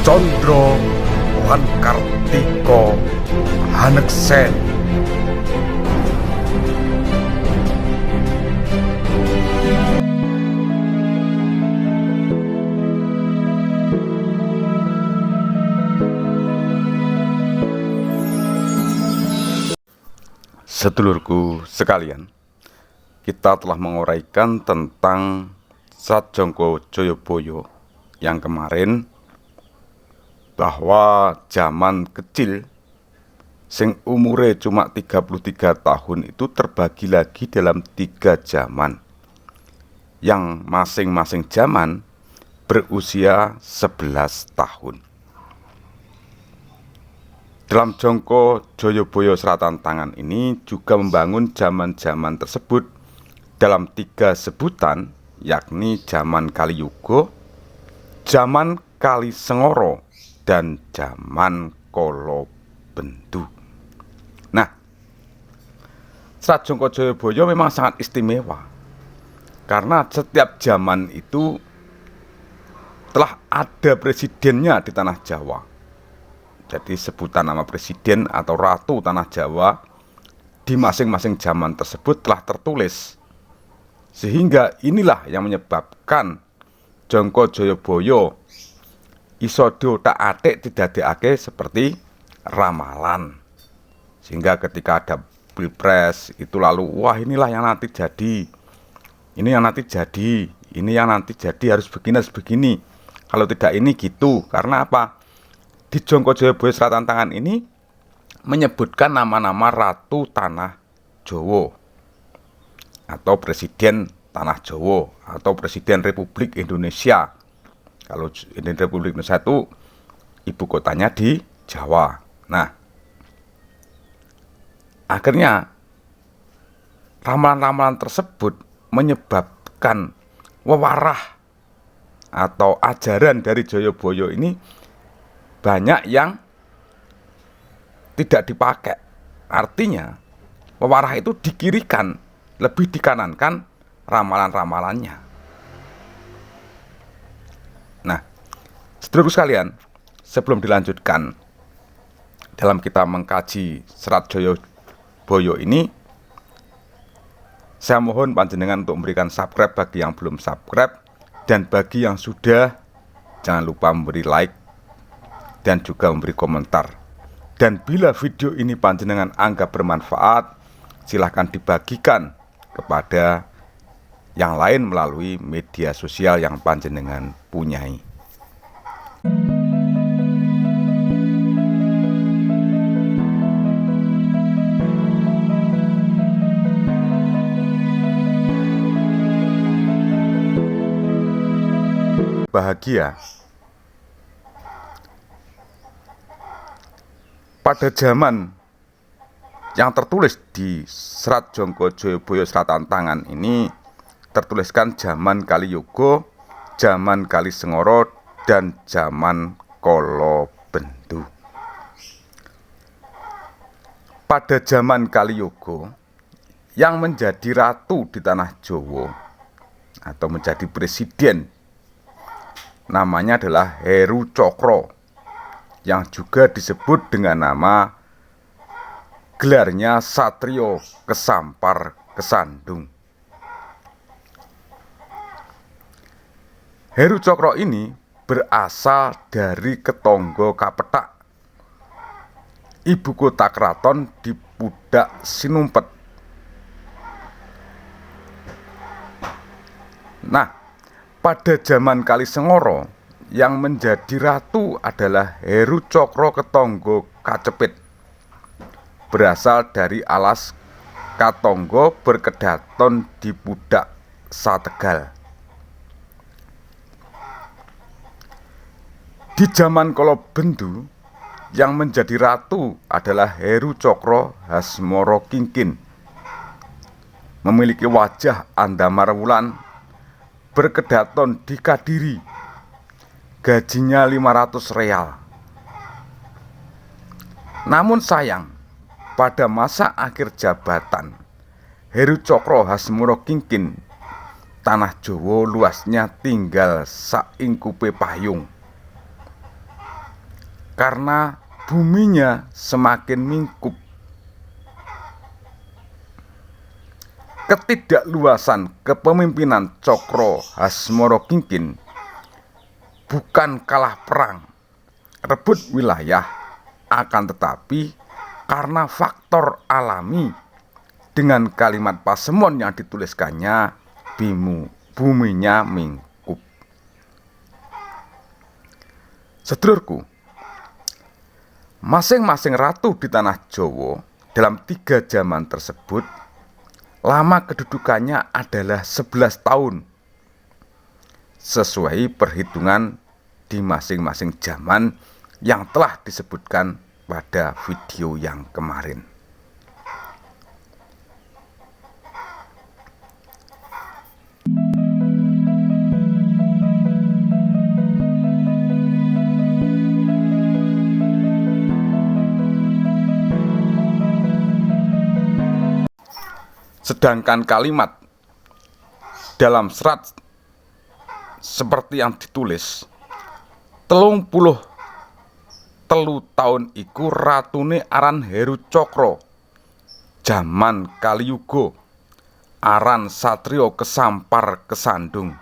Condro lan Kartika Haneksen. Sedulurku sekalian, kita telah menguraikan tentang Serat Jongko Joyoboyo yang kemarin, bahwa zaman kecil sing umure cuma 33 tahun itu terbagi lagi dalam 3 zaman, yang masing-masing zaman berusia 11 tahun. Dalam Jongko Joyoboyo Seratan Tangan ini juga membangun zaman-zaman tersebut dalam 3 sebutan, yakni zaman Kaliyuga, zaman Kalisengara, dan zaman Kalabendu. Nah, Serat Jongko Joyoboyo memang sangat istimewa karena setiap zaman itu telah ada presidennya di tanah Jawa. Jadi sebutan nama presiden atau ratu tanah Jawa di masing-masing zaman tersebut telah tertulis. Sehingga inilah yang menyebabkan Jongko Joyoboyo iso diotak-atik didadekake seperti ramalan. Sehingga ketika ada pilpres itu lalu, wah inilah yang nanti jadi, ini yang nanti jadi, ini yang nanti jadi, harus begini, harus begini. Kalau tidak ini gitu. Karena apa? Di Jongko Joyoboyo Seratan Tangan ini menyebutkan nama-nama ratu tanah Jawa, atau presiden tanah Jawa, atau presiden Republik Indonesia. Kalau Republik Indonesia itu ibu kotanya di Jawa. Nah, akhirnya ramalan-ramalan tersebut menyebabkan wewarah atau ajaran dari Joyoboyo ini banyak yang tidak dipakai. Artinya wewarah itu dikirikan, lebih dikanankan ramalan-ramalannya. Nah, saudaraku sekalian, sebelum dilanjutkan dalam kita mengkaji Serat Joyoboyo ini, saya mohon panjenengan untuk memberikan subscribe bagi yang belum subscribe, dan bagi yang sudah, jangan lupa memberi like dan juga memberi komentar. Dan bila video ini panjenengan anggap bermanfaat, silahkan dibagikan kepada yang lain melalui media sosial yang panjenengan punyai. Bahagia. Pada zaman yang tertulis di Serat Jongko Joyoboyo Seratan Tangan ini tertuliskan zaman Kaliyuga, zaman Kalisengara, dan zaman Kalabendu. Pada zaman Kaliyuga, yang menjadi ratu di tanah Jawa atau menjadi presiden namanya adalah Heru Cokro, yang juga disebut dengan nama gelarnya Satrio Kesampar Kesandung. Heru Cokro ini berasal dari Ketonggo Kapethak, ibu kota keraton di Pudak Sinumpet. Nah, pada zaman Kalisengara, yang menjadi ratu adalah Heru Cokro Ketonggo Kacepit, berasal dari alas Katonggo berkedaton di Pudak Sategal. Di zaman Kalabendu, yang menjadi ratu adalah Heru Cokro Hasmara Kingkin, memiliki wajah Andamar Wulan, berkedaton di Kadiri, gajinya 500 real. Namun sayang, pada masa akhir jabatan Heru Cokro Hasmara Kingkin, tanah Jawa luasnya tinggal saingkupe payung. karena buminya semakin mingkup. Ketidakluasan kepemimpinan Cokro Hasmorokingkin bukan kalah perang, rebut wilayah, akan tetapi karena faktor alami dengan kalimat Pasemon yang dituliskannya, buminya mingkup. Sedulurku, masing-masing ratu di tanah Jawa dalam 3 zaman tersebut lama kedudukannya adalah 11 tahun sesuai perhitungan di masing-masing zaman yang telah disebutkan pada video yang kemarin. Sedangkan kalimat dalam serat seperti yang ditulis, 33 tahun iku ratune aran Heru Cokro, jaman Kaliyuga, aran satriya kesampar kesandung.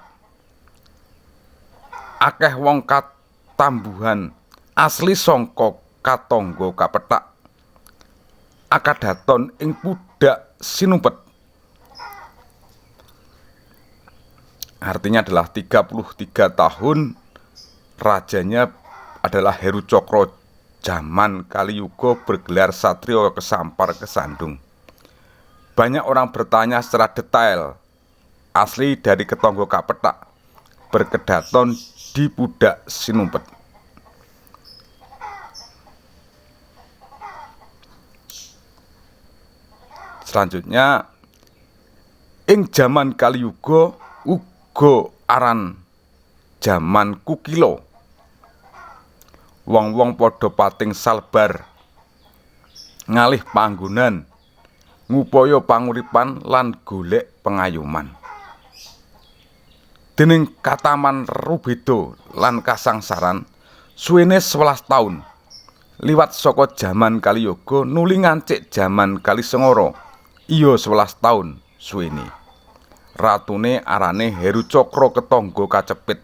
Akeh wong katambuhan asli sangka katangga kapethak, akadaton ing pudak sinumpet. Artinya adalah 33 tahun rajanya adalah Heru Cokro zaman Kaliyuga bergelar satriya kesampar kesandung. Banyak orang bertanya secara detail, asli dari ketangga kapethak, berkedaton di pudak sinumpet. Selanjutnya, ing zaman Kaliyuga uga aran jaman Kukila. Wong-wong padha pating salbar ngalih panggonan, ngupaya panguripan lan golek pengayoman. Dening kataman rubeda lan kasangsaran suwene 11 taun liwat saka jaman Kaliyuga nuli ngancik jaman Kalisengara, iya 11 taun suwene. Ratune arane Heru Cokro ketangga kacepit.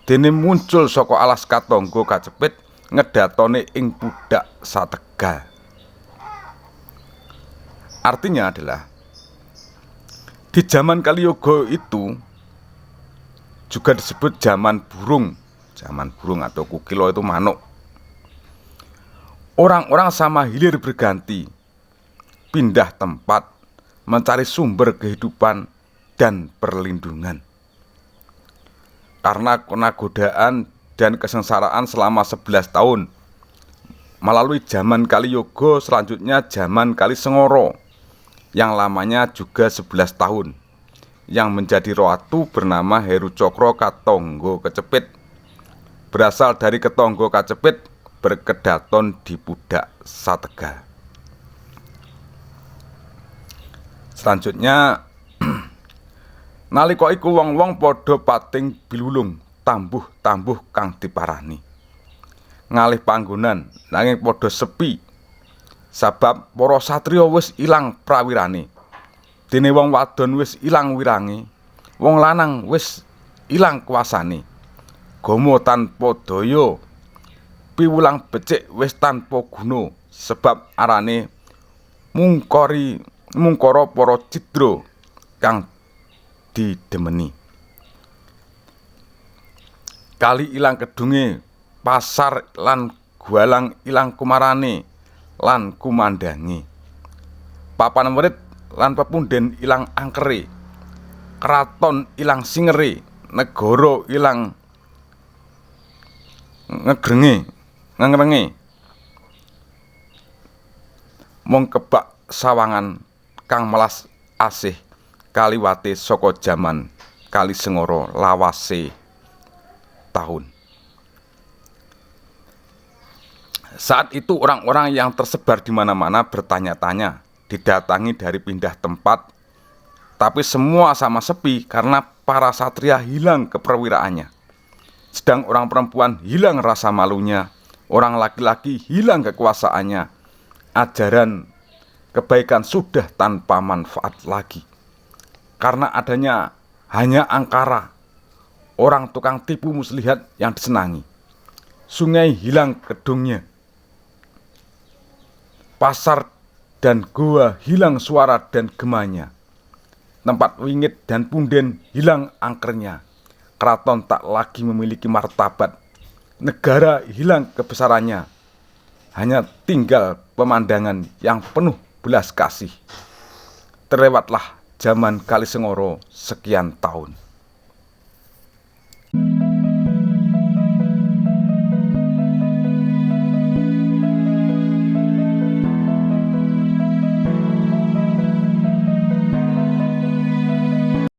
Dene muncul saka alas katangga kacepit ngedatone ing pudak Sategal. Artinya adalah di zaman Kaliyuga itu juga disebut zaman burung atau Kukila itu manuk. Orang-orang sama hilir berganti, pindah tempat, mencari sumber kehidupan dan perlindungan. Karena kena godaan dan kesengsaraan selama 11 tahun melalui zaman Kaliyuga, selanjutnya zaman Kalisengara yang lamanya juga 11 tahun, yang menjadi ratu bernama Heru Cokro Katangga Kecepit, berasal dari ketangga kacepit, berkedaton di pudak Sategal. Selanjutnya, nalika iku wong-wong padha pating bilulung tambuh-tambuh kang diparani. Ngalih panggonan nanging padha sepi. Sabab para satriya wis ilang prawirane. Dene wong wadon wis ilang wirange, wong lanang wis ilang kuasane. Gama tanpa daya, piwulang becik wis tanpa guna, sebab arane mungkara para cidra kang didemeni. Kali ilang kedunge, pasar lan gualang ilang kumarane lan kumandange. Papan werit lan pepunden ilang angkere, kraton ilang singere, negara ilang ngengrenge. Mung kebak sawangan kang melas asih kaliwate saka jaman Kalisengara lawase tahun. Saat itu orang-orang yang tersebar di mana-mana bertanya-tanya, didatangi dari pindah tempat, tapi semua sama sepi karena para satria hilang keperwiraannya. Sedang orang perempuan hilang rasa malunya, Orang laki-laki hilang kekuasaannya. Ajaran kebaikan sudah tanpa manfaat lagi. Karena adanya hanya angkara, orang tukang tipu muslihat yang disenangi. Sungai hilang kedungnya. Pasar dan goa hilang suara dan gemanya. Tempat wingit dan punden hilang angkernya. Keraton tak lagi memiliki martabat. Negara hilang kebesarannya. Hanya tinggal pemandangan yang penuh belas kasih. Terlewatlah zaman Kalisengoro sekian tahun.